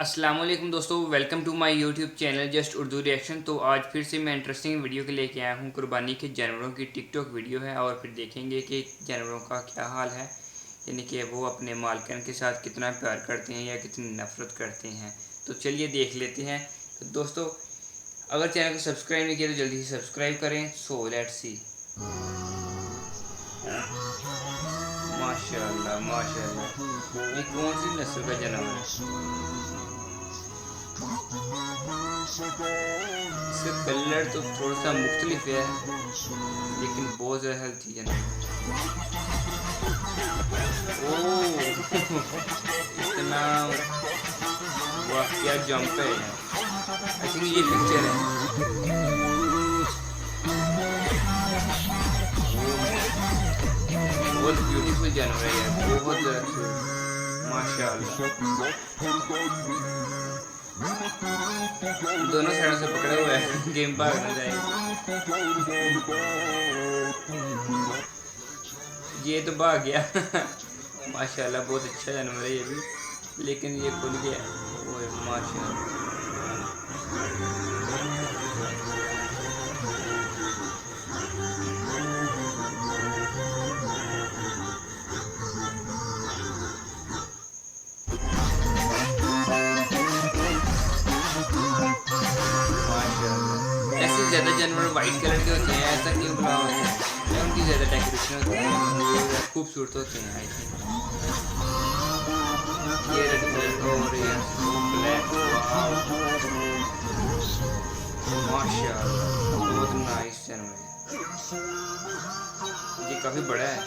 अस्सलाम वालेकुम दोस्तों, welcome to my YouTube channel just Urdu reaction. तो आज फिर से मैं इंटरेस्टिंग वीडियो के लेके आया हूँ। कुर्बानी के जानवरों की टिकटॉक वीडियो है और फिर देखेंगे कि जानवरों का क्या हाल है, यानी कि वो अपने मालिकन के साथ कितना प्यार करते हैं या कितनी नफरत करते हैं। तो चलिए देख लेते हैं। तो दोस्तों, अगर चैनल को सब्सक्राइब नहीं किया तो जल्दी से सब्सक्राइब करें। So let's see. माशाल्लाह माशाल्लाह, ये कौन सी नस्ल का जानवर है? इसका कलर तो थोड़ा सा मुख्तलिफ है, लेकिन बहुत ज़्यादा हेल्थी है ना। ओह इतना वाह, क्या जंप है यार। आई थिंक ये पिक्चर है। बहुत ब्यूटीफुल जानवर है यार, बहुत ज़्यादा क्यूट माशाल्लाह। दोनों साइडों से पकड़े हुए हैं गेम भाग ना जाए। ये तो भाग गया माशाल्लाह, बहुत अच्छा जानवर है ये भी, लेकिन ये खुल गया। ओए माशाल्लाह, माशाल्लाह। ऐसे ज़्यादा जानवर वाइट कलर के होते हैं, ऐसा क्यों बनाया होता है? या उनकी ज़्यादा डेकोरेशन होती है, खूबसूरत होते हैं आई थिंक। ये रेड कलर का और ये ब्लैक, माशाल्लाह बहुत नाइस जानवर है। ये काफ़ी बड़ा है।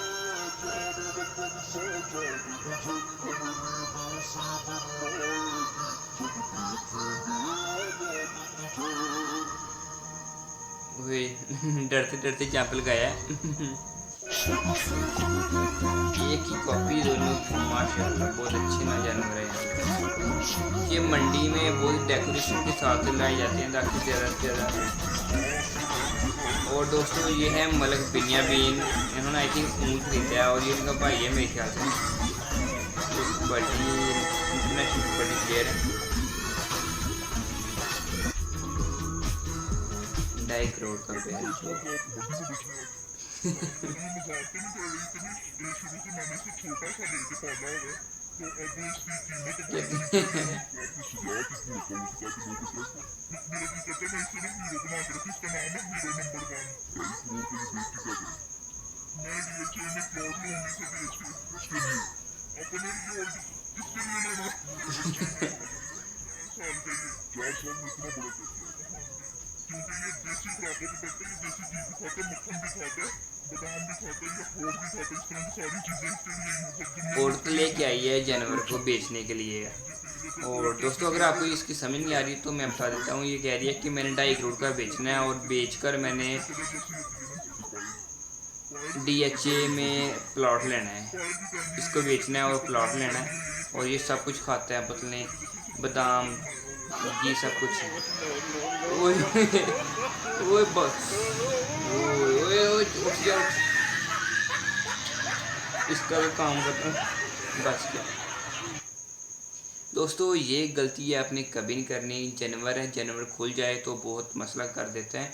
वही डरते डरते जंप लगाया है एक ही कॉपी दोनों की, माशाल्लाह बहुत अच्छे ना जानवर है। ये मंडी में बहुत डेकोरेशन के साथ लाए जाते हैं ताकि ज़्यादा से ज़्यादा। और दोस्तों, ये है मलक बिनियामीन, इन्होंने आई थिंक ऊँट खरीदा है और ये इनका भाई है मेरे ख्याल से। कबड्डी इंटरनेशनल कबड्डी प्लेयर है। 2.5 करोड़ का बैल औरत लेके आई है जानवर को बेचने के लिए। और दोस्तों, अगर आपको इसकी समझ नहीं आ रही तो मैं बता देता हूँ। ये कह रही है कि मैंने 2.5 करोड़ का बेचना है और बेचकर मैंने DHA में प्लॉट लेना है, इसको बेचना है और प्लॉट लेना है। और ये सब कुछ खाता है, पतले बादाम, ये सब कुछ। ओए ओए बस, ओए ओए ओए उठ जा, इसका तो काम करता हूँ बस क्या। दोस्तों, ये गलती है आपने कभी नहीं करनी। जानवर है, जानवर खुल जाए तो बहुत मसला कर देते हैं।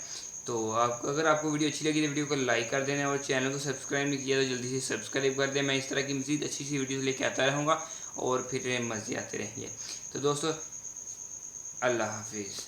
तो अगर आपको वीडियो अच्छी लगी तो वीडियो को लाइक कर देना और चैनल को सब्सक्राइब नहीं किया तो जल्दी से सब्सक्राइब कर दें। मैं इस तरह की मज़ीद अच्छी सी वीडियोस लेके आता रहूँगा और फिर मज़े आते रहेंगे। तो दोस्तों, अल्लाह हाफिज़।